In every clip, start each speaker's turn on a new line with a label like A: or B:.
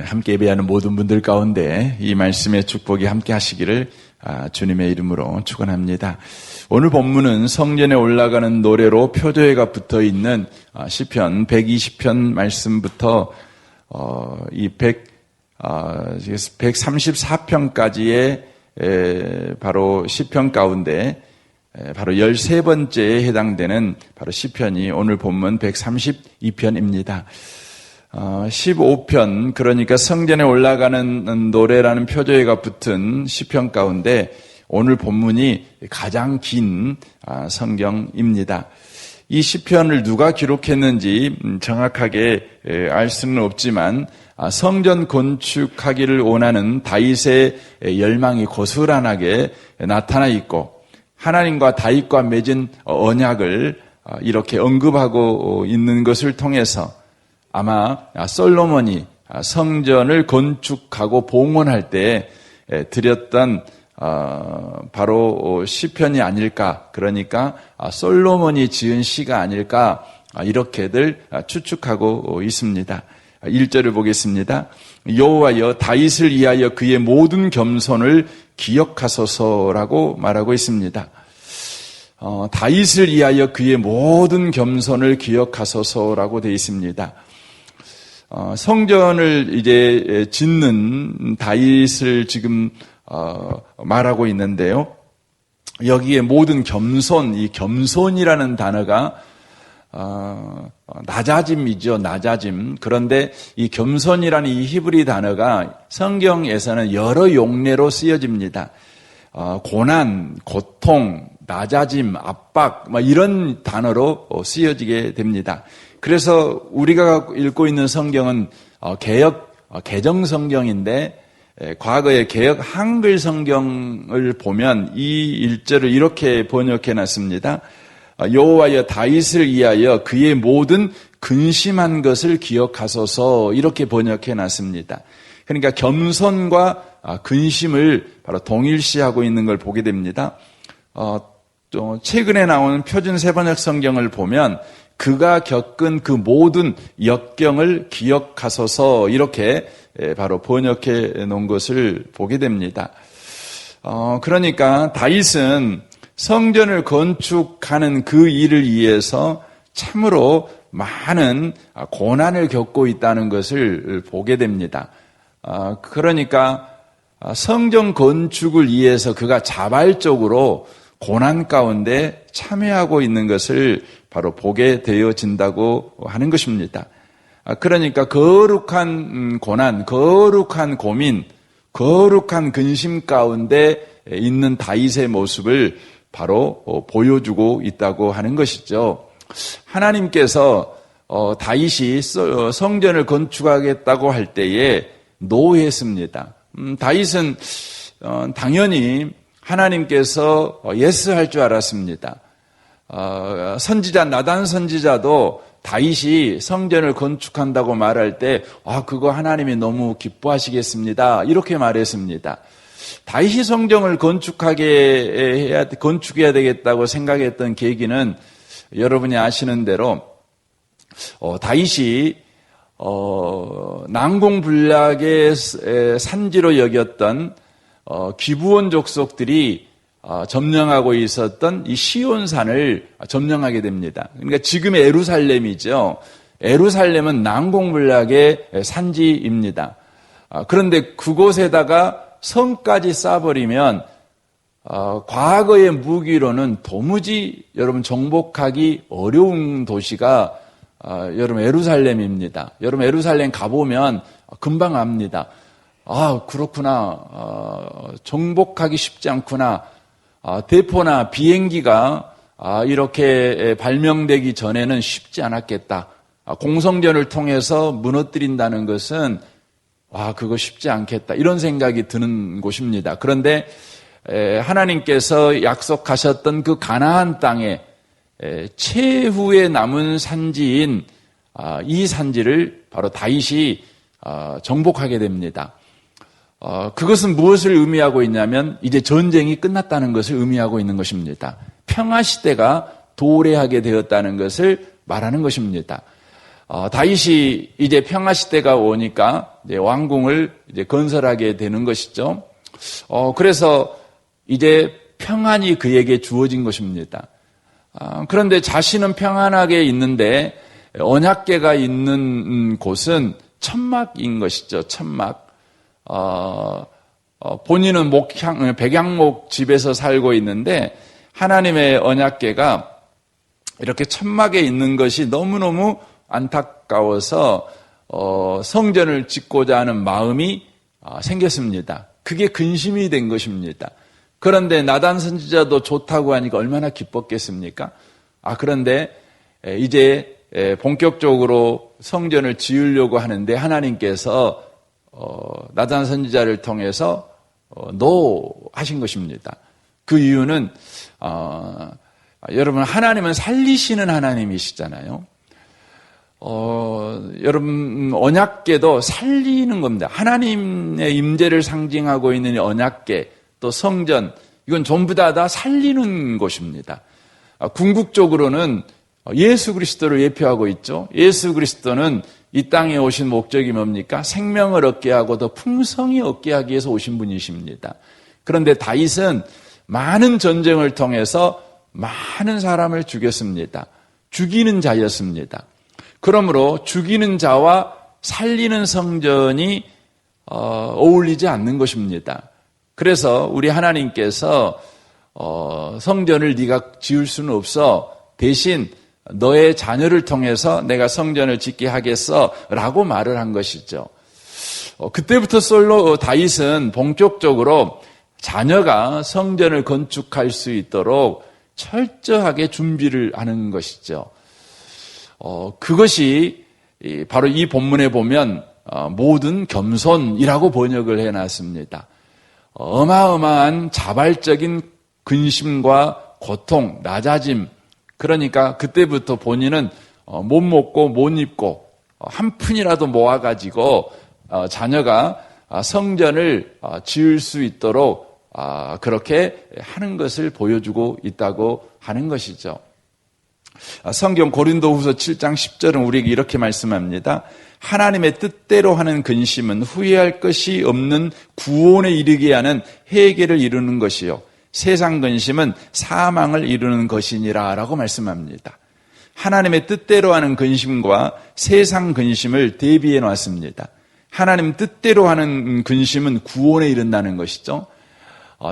A: 함께 예배하는 모든 분들 가운데 이 말씀의 축복이 함께 하시기를 주님의 이름으로 축원합니다. 오늘 본문은 성전에 올라가는 노래로 표제가 붙어 있는 시편 120편 말씀부터 이 134편까지의 바로 시편 가운데 바로 13번째에 해당되는 바로 시편이 오늘 본문 132편입니다. 15편, 그러니까 성전에 올라가는 노래라는 표제가 붙은 시편 가운데 오늘 본문이 가장 긴 성경입니다. 이 시편을 누가 기록했는지 정확하게 알 수는 없지만 성전 건축하기를 원하는 다윗의 열망이 고스란하게 나타나 있고 하나님과 다윗과 맺은 언약을 이렇게 언급하고 있는 것을 통해서 아마 솔로몬이 성전을 건축하고 봉헌할 때 드렸던 바로 시편이 아닐까, 그러니까 솔로몬이 지은 시가 아닐까 이렇게들 추측하고 있습니다. 1절을 보겠습니다. 여호와여 다윗을 위하여 그의 모든 겸손을 기억하소서라고 말하고 있습니다. 다윗을 위하여 그의 모든 겸손을 기억하소서라고 되어 있습니다. 성전을 이제 짓는 다윗을 지금 말하고 있는데요. 여기에 모든 겸손, 이 겸손이라는 단어가 낮아짐이죠. 낮아짐. 그런데 이 겸손이라는 이 히브리 단어가 성경에서는 여러 용례로 쓰여집니다. 고난, 고통, 낮아짐, 압박, 이런 단어로 쓰여지게 됩니다. 그래서 우리가 읽고 있는 성경은 개정 성경인데 과거의 개역 한글 성경을 보면 이 1절을 이렇게 번역해 놨습니다. 여호와여 다윗을 위하여 그의 모든 근심한 것을 기억하소서 이렇게 번역해 놨습니다. 그러니까 겸손과 근심을 바로 동일시하고 있는 걸 보게 됩니다. 또 최근에 나오는 표준 세번역 성경을 보면 그가 겪은 그 모든 역경을 기억하소서 이렇게 바로 번역해 놓은 것을 보게 됩니다. 그러니까 다윗은 성전을 건축하는 그 일을 위해서 참으로 많은 고난을 겪고 있다는 것을 보게 됩니다. 그러니까 성전 건축을 위해서 그가 자발적으로 고난 가운데 참여하고 있는 것을 바로 보게 되어진다고 하는 것입니다. 그러니까 거룩한 고난, 거룩한 고민, 거룩한 근심 가운데 있는 다윗의 모습을 바로 보여주고 있다고 하는 것이죠. 하나님께서 다윗이 성전을 건축하겠다고 할 때에 노했습니다. 다윗은 당연히 하나님께서 예스할 줄 알았습니다. 선지자 나단 선지자도 다윗이 성전을 건축한다고 말할 때 그거 하나님이 너무 기뻐하시겠습니다 이렇게 말했습니다. 다윗이 성전을 건축해야 되겠다고 생각했던 계기는 여러분이 아시는 대로 다윗이 난공불락의 산지로 여겼던 기브온 족속들이 점령하고 있었던 이 시온산을 점령하게 됩니다. 그러니까 지금의 에루살렘이죠. 에루살렘은 난공불락의 산지입니다. 그런데 그곳에다가 성까지 쌓아버리면 과거의 무기로는 도무지 여러분 정복하기 어려운 도시가 여러분 에루살렘입니다. 여러분 에루살렘 가보면 금방 압니다. 그렇구나. 정복하기 쉽지 않구나. 대포나 비행기가 이렇게 발명되기 전에는 쉽지 않았겠다. 공성전을 통해서 무너뜨린다는 것은 그거 쉽지 않겠다. 이런 생각이 드는 곳입니다. 그런데 하나님께서 약속하셨던 그 가나안 땅에 최후에 남은 산지인 이 산지를 바로 다윗이 정복하게 됩니다. 그것은 무엇을 의미하고 있냐면 이제 전쟁이 끝났다는 것을 의미하고 있는 것입니다. 평화 시대가 도래하게 되었다는 것을 말하는 것입니다. 다윗이 이제 평화 시대가 오니까 이제 왕궁을 이제 건설하게 되는 것이죠. 그래서 이제 평안이 그에게 주어진 것입니다. 그런데 자신은 평안하게 있는데 언약궤가 있는 곳은 천막인 것이죠. 천막. 본인은 백향목 집에서 살고 있는데 하나님의 언약궤가 이렇게 천막에 있는 것이 너무너무 안타까워서 성전을 짓고자 하는 마음이 생겼습니다. 그게 근심이 된 것입니다. 그런데 나단 선지자도 좋다고 하니까 얼마나 기뻤겠습니까? 그런데 이제 본격적으로 성전을 지으려고 하는데 하나님께서 나단 선지자를 통해서 노하신 것입니다. 그 이유는 여러분, 하나님은 살리시는 하나님이시잖아요. 여러분, 언약궤도 살리는 겁니다. 하나님의 임재를 상징하고 있는 언약궤, 또 성전, 이건 전부 다 살리는 곳입니다. 궁극적으로는 예수 그리스도를 예표하고 있죠. 예수 그리스도는 이 땅에 오신 목적이 뭡니까? 생명을 얻게 하고 더 풍성히 얻게 하기 위해서 오신 분이십니다. 그런데 다윗은 많은 전쟁을 통해서 많은 사람을 죽였습니다. 죽이는 자였습니다. 그러므로 죽이는 자와 살리는 성전이 어울리지 않는 것입니다. 그래서 우리 하나님께서 성전을 네가 지을 수는 없어. 대신 너의 자녀를 통해서 내가 성전을 짓게 하겠어 라고 말을 한 것이죠. 그때부터 다윗은 본격적으로 자녀가 성전을 건축할 수 있도록 철저하게 준비를 하는 것이죠. 그것이 바로 이 본문에 보면 모든 겸손이라고 번역을 해놨습니다. 어마어마한 자발적인 근심과 고통, 낮아짐, 그러니까 그때부터 본인은 못 먹고 못 입고 한 푼이라도 모아가지고 자녀가 성전을 지을 수 있도록 그렇게 하는 것을 보여주고 있다고 하는 것이죠. 성경 고린도후서 7장 10절은 우리에게 이렇게 말씀합니다. 하나님의 뜻대로 하는 근심은 후회할 것이 없는 구원에 이르게 하는 회개를 이루는 것이요, 세상 근심은 사망을 이루는 것이니라 라고 말씀합니다. 하나님의 뜻대로 하는 근심과 세상 근심을 대비해 놨습니다. 하나님 뜻대로 하는 근심은 구원에 이른다는 것이죠.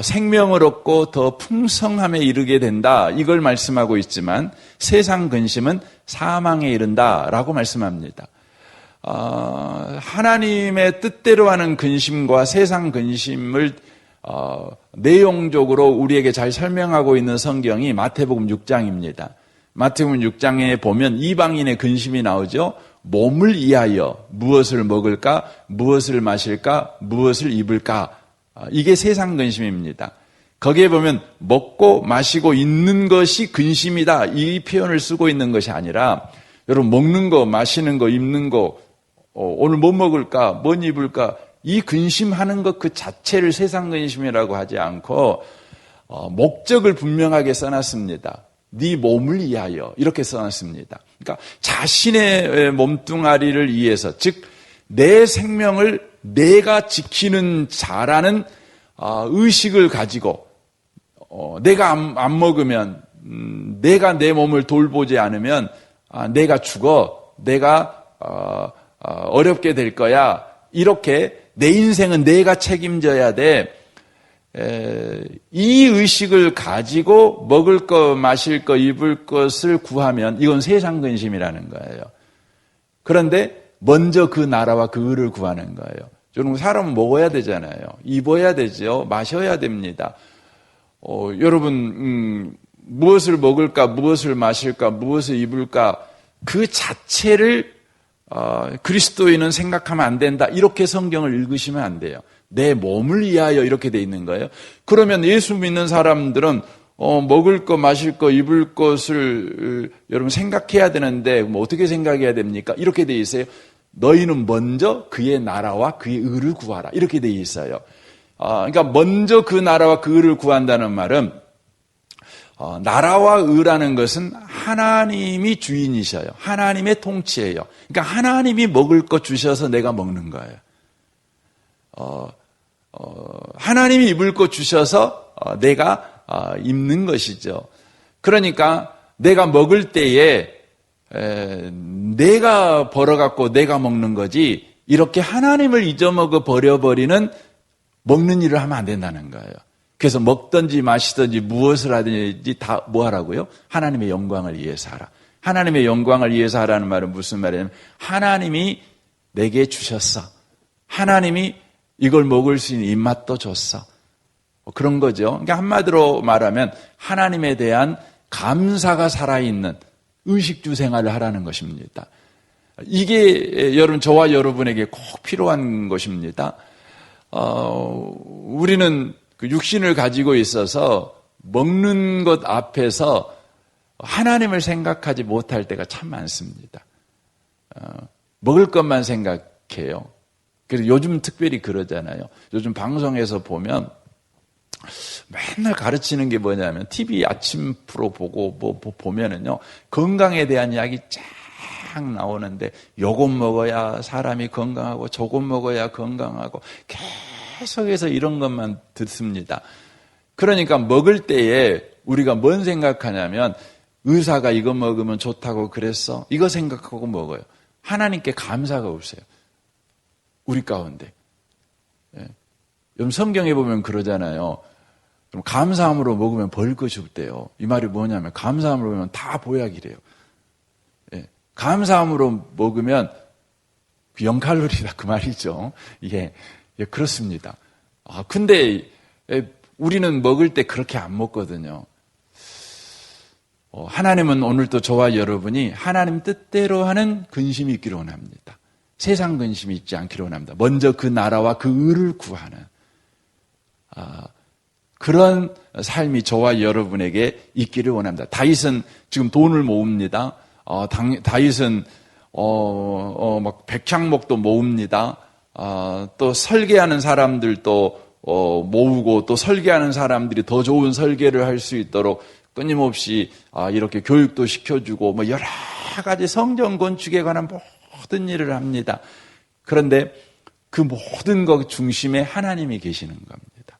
A: 생명을 얻고 더 풍성함에 이르게 된다, 이걸 말씀하고 있지만 세상 근심은 사망에 이른다라고 말씀합니다. 하나님의 뜻대로 하는 근심과 세상 근심을 내용적으로 우리에게 잘 설명하고 있는 성경이 마태복음 6장입니다. 마태복음 6장에 보면 이방인의 근심이 나오죠. 몸을 위하여 무엇을 먹을까, 무엇을 마실까, 무엇을 입을까, 이게 세상 근심입니다. 거기에 보면 먹고 마시고 있는 것이 근심이다, 이 표현을 쓰고 있는 것이 아니라, 여러분, 먹는 거, 마시는 거, 입는 거, 오늘 뭐 먹을까, 뭐 입을까, 이 근심하는 것 그 자체를 세상 근심이라고 하지 않고 목적을 분명하게 써놨습니다. 네 몸을 위하여, 이렇게 써놨습니다. 그러니까 자신의 몸뚱아리를 위해서, 즉 내 생명을 내가 지키는 자라는 의식을 가지고, 내가 안 먹으면, 내가 내 몸을 돌보지 않으면 내가 죽어, 내가 어렵게 될 거야, 이렇게 내 인생은 내가 책임져야 돼, 이 의식을 가지고 먹을 거, 마실 거, 입을 것을 구하면 이건 세상 근심이라는 거예요. 그런데 먼저 그 나라와 그 의를 구하는 거예요. 여러분, 사람은 먹어야 되잖아요. 입어야 되죠. 마셔야 됩니다. 여러분, 무엇을 먹을까, 무엇을 마실까, 무엇을 입을까, 그 자체를 그리스도인은 생각하면 안 된다, 이렇게 성경을 읽으시면 안 돼요. 내 몸을 위하여 이렇게 돼 있는 거예요. 그러면 예수 믿는 사람들은 먹을 거, 마실 거, 입을 것을 여러분 생각해야 되는데 뭐 어떻게 생각해야 됩니까? 이렇게 돼 있어요. 너희는 먼저 그의 나라와 그의 의를 구하라, 이렇게 돼 있어요. 그러니까 먼저 그 나라와 그 의를 구한다는 말은 나라와 의라는 것은 하나님이 주인이셔요. 하나님의 통치예요. 그러니까 하나님이 먹을 것 주셔서 내가 먹는 거예요. 하나님이 입을 것 주셔서 내가 입는 것이죠. 그러니까 내가 먹을 때에 내가 벌어갖고 내가 먹는 거지, 이렇게 하나님을 잊어먹어 버려버리는 먹는 일을 하면 안 된다는 거예요. 그래서 먹든지 마시든지 무엇을 하든지 다 뭐 하라고요? 하나님의 영광을 위해서 하라. 하나님의 영광을 위해서 하라는 말은 무슨 말이냐면, 하나님이 내게 주셨어. 하나님이 이걸 먹을 수 있는 입맛도 줬어. 그런 거죠. 그러니까 한마디로 말하면 하나님에 대한 감사가 살아있는 의식주 생활을 하라는 것입니다. 이게 저와 여러분에게 꼭 필요한 것입니다. 우리는 그 육신을 가지고 있어서 먹는 것 앞에서 하나님을 생각하지 못할 때가 참 많습니다. 먹을 것만 생각해요. 그래서 요즘 특별히 그러잖아요. 요즘 방송에서 보면 맨날 가르치는 게 뭐냐면, TV 아침 프로 보고 보면은요, 건강에 대한 이야기 쫙 나오는데, 요것 먹어야 사람이 건강하고 저것 먹어야 건강하고 계속해서 이런 것만 듣습니다. 그러니까 먹을 때에 우리가 뭔 생각하냐면, 의사가 이거 먹으면 좋다고 그랬어, 이거 생각하고 먹어요. 하나님께 감사가 없어요, 우리 가운데. 여러분 성경에 보면 그러잖아요. 그럼 감사함으로 먹으면 벌 것이 없대요. 이 말이 뭐냐면, 감사함으로 먹으면 다 보약이래요. 감사함으로 먹으면 0칼로리다 그 말이죠. 예, 그렇습니다. 근데 우리는 먹을 때 그렇게 안 먹거든요. 하나님은 오늘도 저와 여러분이 하나님 뜻대로 하는 근심이 있기를 원합니다. 세상 근심이 있지 않기를 원합니다. 먼저 그 나라와 그 의를 구하는 그런 삶이 저와 여러분에게 있기를 원합니다. 다윗은 지금 돈을 모읍니다. 다윗은 막 백향목도 모읍니다. 또 설계하는 사람들도 모으고, 또 설계하는 사람들이 더 좋은 설계를 할 수 있도록 끊임없이 이렇게 교육도 시켜주고, 뭐 여러 가지 성전 건축에 관한 모든 일을 합니다. 그런데 그 모든 것 중심에 하나님이 계시는 겁니다.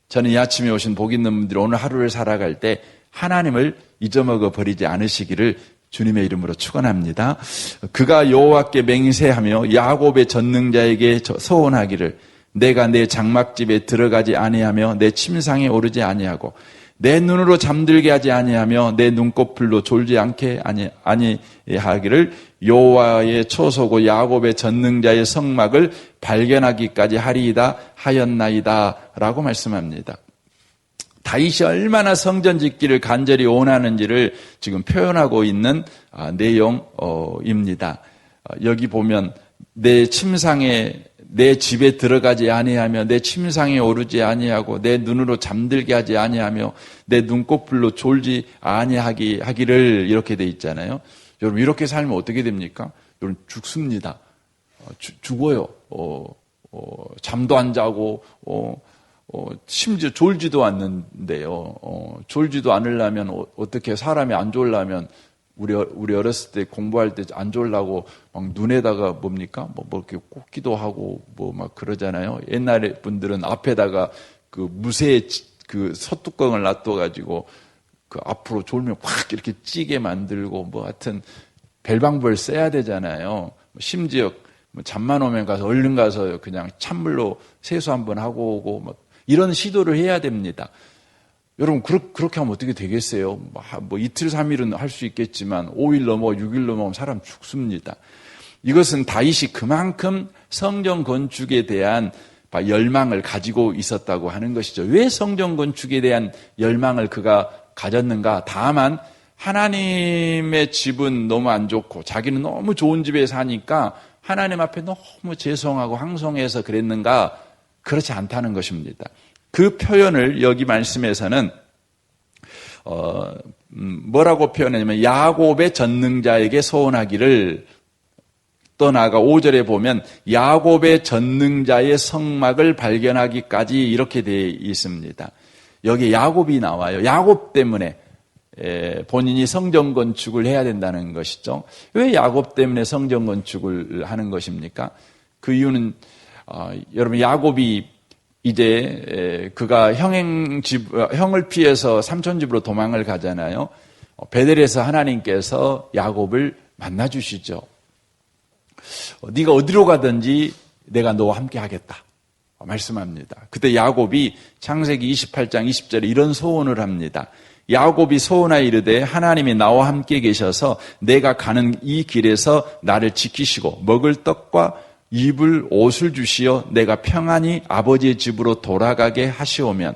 A: 저는 이 아침에 오신 복 있는 분들이 오늘 하루를 살아갈 때 하나님을 잊어먹어 버리지 않으시기를 주님의 이름으로 축원합니다. 그가 여호와께 맹세하며 야곱의 전능자에게 서원하기를, 내가 내 장막집에 들어가지 아니하며 내 침상에 오르지 아니하고 내 눈으로 잠들게 하지 아니하며 내 눈꺼풀로 졸지 않게 아니하기를 여호와의 초소고 야곱의 전능자의 성막을 발견하기까지 하리이다 하였나이다 라고 말씀합니다. 다윗이 얼마나 성전 짓기를 간절히 원하는지를 지금 표현하고 있는 내용입니다. 여기 보면 내 집에 들어가지 아니하며 내 침상에 오르지 아니하고 내 눈으로 잠들게 하지 아니하며 내 눈꺼풀로 졸지 아니하기를, 이렇게 돼 있잖아요. 여러분 이렇게 살면 어떻게 됩니까? 여러분 죽습니다. 죽어요. 잠도 안 자고 심지어 졸지도 않는데요. 졸지도 않으려면 어떻게, 사람이 안 졸려면 우리 어렸을 때 공부할 때 안 졸라고 막 눈에다가 뭡니까? 뭐 이렇게 꽂기도 하고 뭐 막 그러잖아요. 옛날에 분들은 앞에다가 그 무쇠 그 소뚜껑을 놔둬가지고 그 앞으로 졸면 확 이렇게 찌게 만들고 뭐 하여튼 별방법을 써야 되잖아요. 심지어 잠만 오면 가서 얼른 가서 그냥 찬물로 세수 한번 하고 오고 뭐 이런 시도를 해야 됩니다. 여러분 그렇게 하면 어떻게 되겠어요? 뭐 이틀 3일은 할 수 있겠지만 5일 넘어 6일 넘어면 사람 죽습니다. 이것은 다윗이 그만큼 성전 건축에 대한 열망을 가지고 있었다고 하는 것이죠. 왜 성전 건축에 대한 열망을 그가 가졌는가? 다만 하나님의 집은 너무 안 좋고 자기는 너무 좋은 집에 사니까 하나님 앞에 너무 죄송하고 황송해서 그랬는가? 그렇지 않다는 것입니다. 그 표현을 여기 말씀에서는 뭐라고 표현하냐면 야곱의 전능자에게 소원하기를, 또 나아가 5절에 보면 야곱의 전능자의 성막을 발견하기까지 이렇게 되어 있습니다. 여기에 야곱이 나와요. 야곱 때문에 본인이 성전 건축을 해야 된다는 것이죠. 왜 야곱 때문에 성전 건축을 하는 것입니까? 그 이유는 여러분 야곱이 이제 그가 형을 피해서 삼촌 집으로 도망을 가잖아요. 베델에서 하나님께서 야곱을 만나 주시죠. 네가 어디로 가든지 내가 너와 함께 하겠다 말씀합니다. 그때 야곱이 창세기 28장 20절에 이런 소원을 합니다. 야곱이 소원하여 이르되 하나님이 나와 함께 계셔서 내가 가는 이 길에서 나를 지키시고 먹을 떡과 입을 옷을 주시어 내가 평안히 아버지의 집으로 돌아가게 하시오면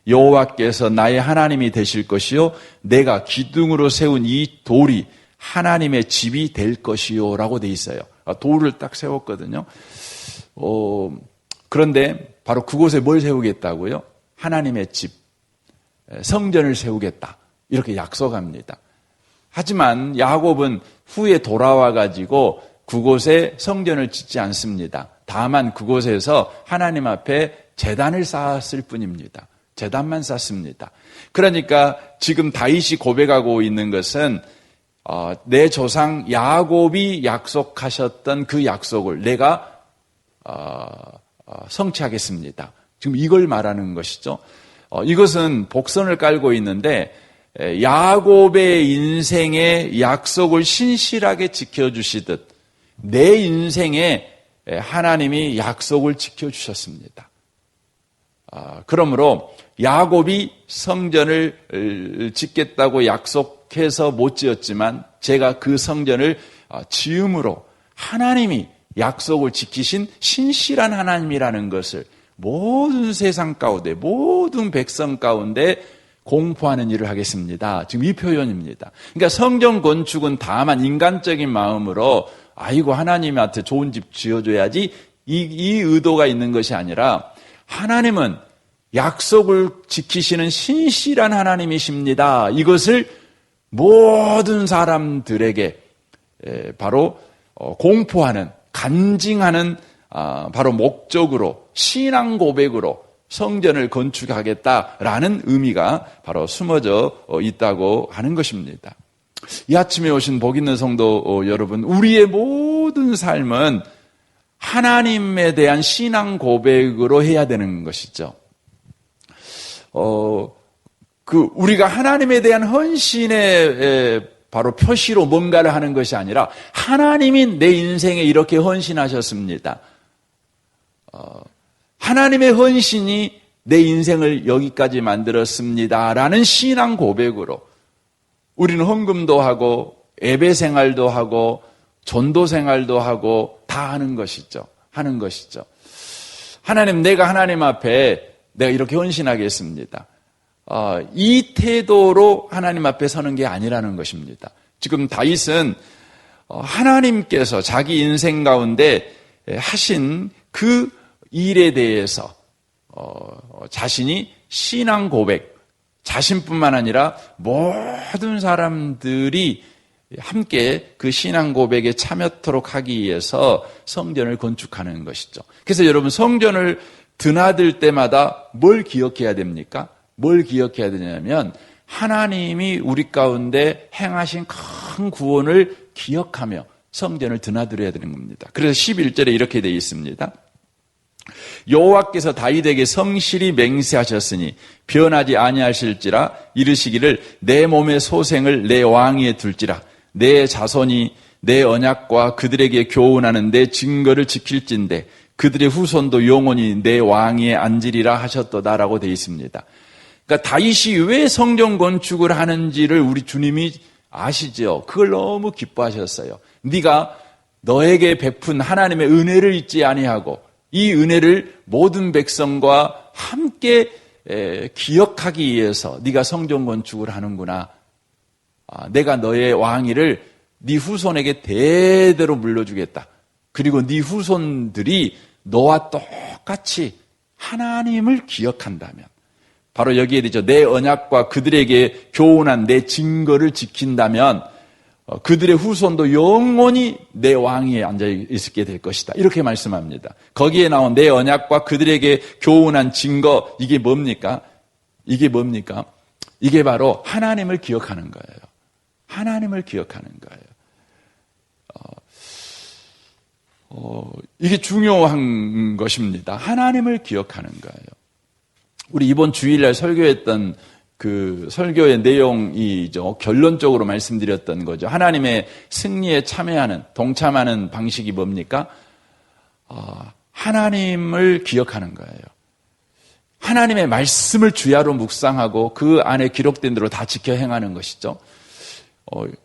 A: 여호와께서 나의 하나님이 되실 것이요 내가 기둥으로 세운 이 돌이 하나님의 집이 될 것이요 라고 돼 있어요. 돌을 딱 세웠거든요. 그런데 바로 그곳에 뭘 세우겠다고요? 하나님의 집, 성전을 세우겠다 이렇게 약속합니다. 하지만 야곱은 후에 돌아와 가지고 그곳에 성전을 짓지 않습니다. 다만 그곳에서 하나님 앞에 제단을 쌓았을 뿐입니다. 제단만 쌓습니다. 그러니까 지금 다윗이 고백하고 있는 것은 내 조상 야곱이 약속하셨던 그 약속을 내가 성취하겠습니다. 지금 이걸 말하는 것이죠. 이것은 복선을 깔고 있는데 야곱의 인생의 약속을 신실하게 지켜주시듯 내 인생에 하나님이 약속을 지켜주셨습니다. 그러므로 야곱이 성전을 짓겠다고 약속해서 못 지었지만 제가 그 성전을 지음으로 하나님이 약속을 지키신 신실한 하나님이라는 것을 모든 세상 가운데 모든 백성 가운데 공포하는 일을 하겠습니다. 지금 이 표현입니다. 그러니까 성전 건축은 다만 인간적인 마음으로 아이고 하나님한테 좋은 집 지어줘야지 이 의도가 있는 것이 아니라 하나님은 약속을 지키시는 신실한 하나님이십니다. 이것을 모든 사람들에게 바로 공포하는 간증하는 바로 목적으로 신앙 고백으로 성전을 건축하겠다라는 의미가 바로 숨어져 있다고 하는 것입니다. 이 아침에 오신 복 있는 성도 여러분, 우리의 모든 삶은 하나님에 대한 신앙 고백으로 해야 되는 것이죠. 우리가 하나님에 대한 헌신의 바로 표시로 뭔가를 하는 것이 아니라 하나님이 내 인생에 이렇게 헌신하셨습니다. 하나님의 헌신이 내 인생을 여기까지 만들었습니다라는 신앙 고백으로 우리는 헌금도 하고 예배 생활도 하고 전도 생활도 하고 다 하는 것이죠. 하나님, 내가 하나님 앞에 내가 이렇게 헌신하겠습니다. 이 태도로 하나님 앞에 서는 게 아니라는 것입니다. 지금 다윗은 하나님께서 자기 인생 가운데 하신 그 일에 대해서 자신이 신앙 고백, 자신뿐만 아니라 모든 사람들이 함께 그 신앙 고백에 참여토록 하기 위해서 성전을 건축하는 것이죠. 그래서 여러분 성전을 드나들 때마다 뭘 기억해야 됩니까? 뭘 기억해야 되냐면 하나님이 우리 가운데 행하신 큰 구원을 기억하며 성전을 드나들어야 되는 겁니다. 그래서 11절에 이렇게 되어 있습니다. 여호와께서 다윗에게 성실히 맹세하셨으니 변하지 아니하실지라 이르시기를 내 몸의 소생을 내 왕위에 둘지라 내 자손이 내 언약과 그들에게 교훈하는 내 증거를 지킬진대 그들의 후손도 영원히 내 왕위에 앉으리라 하셨도다라고 되어 있습니다. 그러니까 다윗이 왜 성전 건축을 하는지를 우리 주님이 아시죠? 그걸 너무 기뻐하셨어요. 네가 너에게 베푼 하나님의 은혜를 잊지 아니하고 이 은혜를 모든 백성과 함께 기억하기 위해서 네가 성전 건축을 하는구나. 내가 너의 왕위를 네 후손에게 대대로 물려주겠다. 그리고 네 후손들이 너와 똑같이 하나님을 기억한다면 바로 여기에 되죠. 내 언약과 그들에게 교훈한 내 증거를 지킨다면 그들의 후손도 영원히 내 왕위에 앉아 있게 될 것이다. 이렇게 말씀합니다. 거기에 나온 내 언약과 그들에게 교훈한 증거, 이게 뭡니까? 이게 뭡니까? 이게 바로 하나님을 기억하는 거예요. 하나님을 기억하는 거예요. 이게 중요한 것입니다. 하나님을 기억하는 거예요. 우리 이번 주일날 설교했던 그 설교의 내용이죠. 결론적으로 말씀드렸던 거죠. 하나님의 승리에 참여하는, 동참하는 방식이 뭡니까? 하나님을 기억하는 거예요. 하나님의 말씀을 주야로 묵상하고 그 안에 기록된 대로 다 지켜 행하는 것이죠.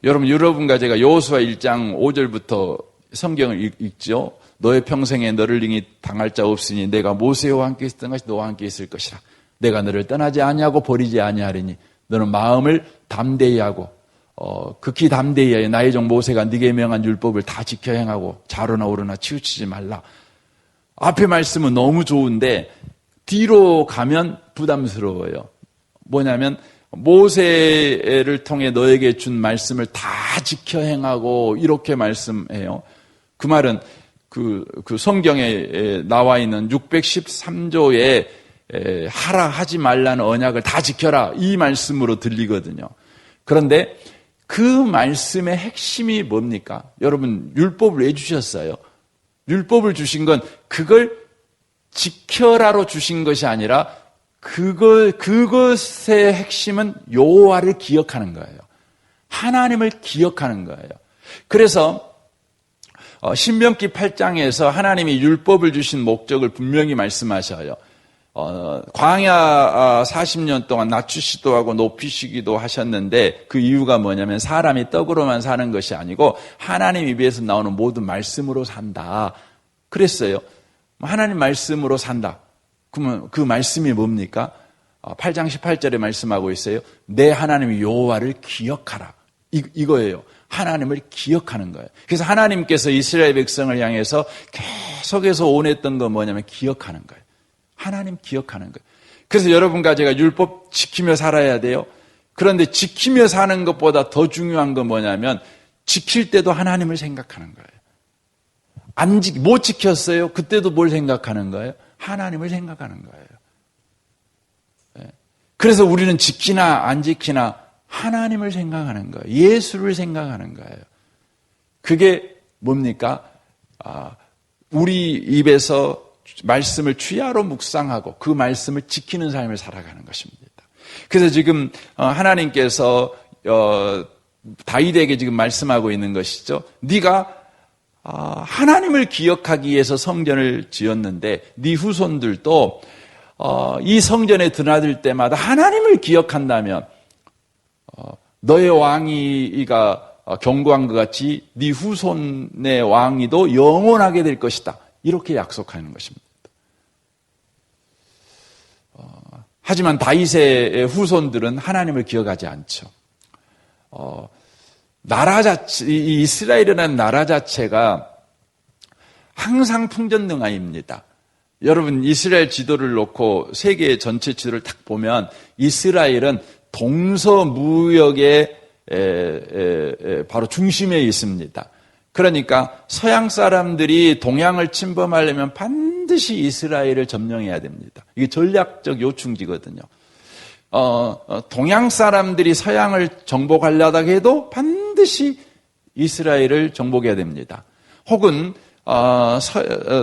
A: 여러분과 제가 여호수아 1장 5절부터 성경을 읽죠. 너의 평생에 너를 능히 당할 자 없으니 내가 모세와 함께 있었던 것이 너와 함께 있을 것이라. 내가 너를 떠나지 아니하고 버리지 아니하리니 너는 마음을 담대히 하고 극히 담대히 하여 나의 종 모세가 네게 명한 율법을 다 지켜 행하고 좌로나 우로나 치우치지 말라. 앞에 말씀은 너무 좋은데 뒤로 가면 부담스러워요. 뭐냐면 모세를 통해 너에게 준 말씀을 다 지켜 행하고 이렇게 말씀해요. 그 말은 그 성경에 나와 있는 613조에 하라 하지 말라는 언약을 다 지켜라 이 말씀으로 들리거든요. 그런데 그 말씀의 핵심이 뭡니까? 여러분 율법을 왜 주셨어요? 율법을 주신 건 그걸 지켜라로 주신 것이 아니라 그것의 핵심은 여호와를 기억하는 거예요. 하나님을 기억하는 거예요. 그래서 신명기 8장에서 하나님이 율법을 주신 목적을 분명히 말씀하셔요. 광야 40년 동안 낮추시기도 하고 높이시기도 하셨는데 그 이유가 뭐냐면 사람이 떡으로만 사는 것이 아니고 하나님 입에서 나오는 모든 말씀으로 산다. 그랬어요. 하나님 말씀으로 산다. 그러면 그 말씀이 뭡니까? 8장 18절에 말씀하고 있어요. 내 하나님 여호와를 기억하라. 이거예요. 하나님을 기억하는 거예요. 그래서 하나님께서 이스라엘 백성을 향해서 계속해서 원했던 건 뭐냐면 기억하는 거예요. 하나님 기억하는 거예요. 그래서 여러분과 제가 율법 지키며 살아야 돼요. 그런데 지키며 사는 것보다 더 중요한 건 뭐냐면 지킬 때도 하나님을 생각하는 거예요. 못 지켰어요? 그때도 뭘 생각하는 거예요? 하나님을 생각하는 거예요. 그래서 우리는 지키나 안 지키나 하나님을 생각하는 거예요. 예수를 생각하는 거예요. 그게 뭡니까? 우리 입에서 말씀을 주야로 묵상하고 그 말씀을 지키는 삶을 살아가는 것입니다. 그래서 지금 하나님께서 다윗에게 지금 말씀하고 있는 것이죠. 네가 하나님을 기억하기 위해서 성전을 지었는데 네 후손들도 이 성전에 드나들 때마다 하나님을 기억한다면 너의 왕위가 견고한 것 같이 네 후손의 왕위도 영원하게 될 것이다. 이렇게 약속하는 것입니다. 하지만 다윗의 후손들은 하나님을 기억하지 않죠. 나라 자체, 이 이스라엘이라는 나라 자체가 항상 풍전등화입니다. 여러분 이스라엘 지도를 놓고 세계 전체 지도를 딱 보면 이스라엘은 동서무역의 바로 중심에 있습니다. 그러니까 서양 사람들이 동양을 침범하려면 반드시 이스라엘을 점령해야 됩니다. 이게 전략적 요충지거든요. 동양 사람들이 서양을 정복하려다 해도 반드시 이스라엘을 정복해야 됩니다. 혹은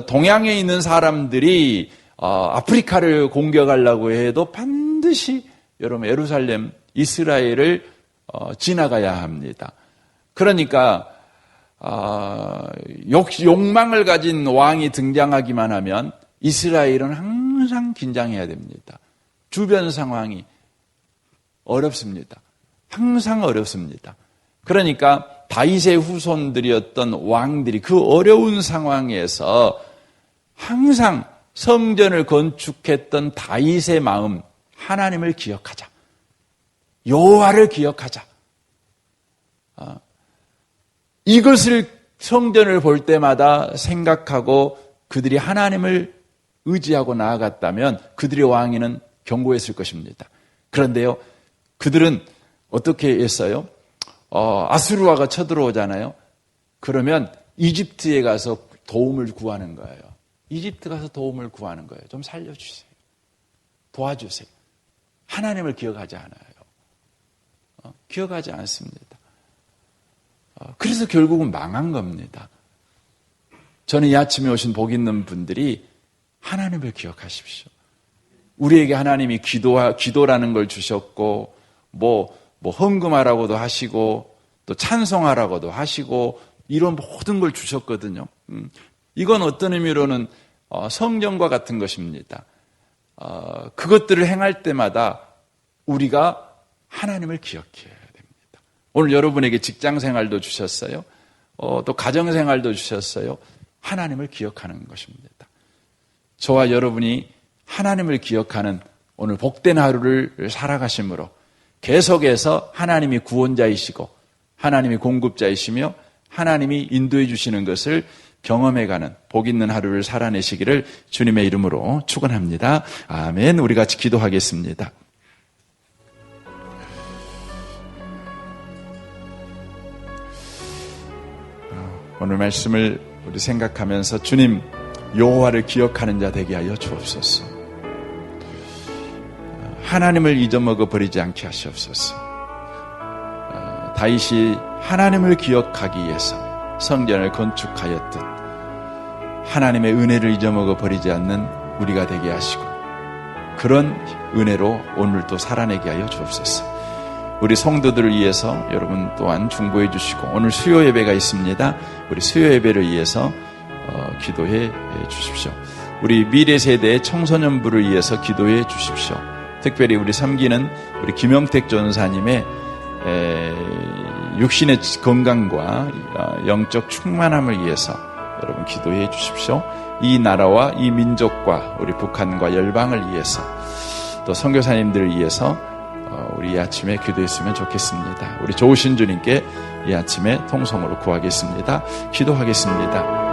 A: 동양에 있는 사람들이 아프리카를 공격하려고 해도 반드시 여러분 예루살렘, 이스라엘을 지나가야 합니다. 그러니까 욕망을 가진 왕이 등장하기만 하면 이스라엘은 항상 긴장해야 됩니다. 주변 상황이 어렵습니다. 항상 어렵습니다. 그러니까 다윗의 후손들이었던 왕들이 그 어려운 상황에서 항상 성전을 건축했던 다윗의 마음, 하나님을 기억하자. 여호와를 기억하자. 이것을 성전을 볼 때마다 생각하고 그들이 하나님을 의지하고 나아갔다면 그들의 왕위는 견고했을 것입니다. 그런데요, 그들은 어떻게 했어요? 아수르아가 쳐들어오잖아요. 그러면 이집트에 가서 도움을 구하는 거예요. 이집트 가서 도움을 구하는 거예요. 좀 살려주세요. 도와주세요. 하나님을 기억하지 않아요. 기억하지 않습니다. 그래서 결국은 망한 겁니다. 저는 이 아침에 오신 복 있는 분들이 하나님을 기억하십시오. 우리에게 하나님이 기도라는 걸 주셨고, 헌금하라고도 하시고, 또 찬송하라고도 하시고, 이런 모든 걸 주셨거든요. 이건 어떤 의미로는 성경과 같은 것입니다. 그것들을 행할 때마다 우리가 하나님을 기억해야 됩니다. 오늘 여러분에게 직장 생활도 주셨어요. 또 가정 생활도 주셨어요. 하나님을 기억하는 것입니다. 저와 여러분이 하나님을 기억하는 오늘 복된 하루를 살아가심으로 계속해서 하나님이 구원자이시고 하나님이 공급자이시며 하나님이 인도해 주시는 것을 경험해가는 복 있는 하루를 살아내시기를 주님의 이름으로 축원합니다. 아멘. 우리 같이 기도하겠습니다. 오늘 말씀을 우리 생각하면서 주님 여호와를 기억하는 자 되게 하여 주옵소서. 하나님을 잊어먹어 버리지 않게 하시옵소서. 다윗이 하나님을 기억하기 위해서 성전을 건축하였듯 하나님의 은혜를 잊어먹어 버리지 않는 우리가 되게 하시고 그런 은혜로 오늘도 살아내게 하여 주옵소서. 우리 성도들을 위해서 여러분 또한 중보해 주시고 오늘 수요 예배가 있습니다. 우리 수요 예배를 위해서 기도해 주십시오. 우리 미래 세대의 청소년부를 위해서 기도해 주십시오. 특별히 우리 섬기는 우리 김영택 전사님의 육신의 건강과 영적 충만함을 위해서 여러분 기도해 주십시오. 이 나라와 이 민족과 우리 북한과 열방을 위해서 또 선교사님들을 위해서 우리 이 아침에 기도했으면 좋겠습니다. 우리 좋으신 주님께 이 아침에 통성으로 구하겠습니다. 기도하겠습니다.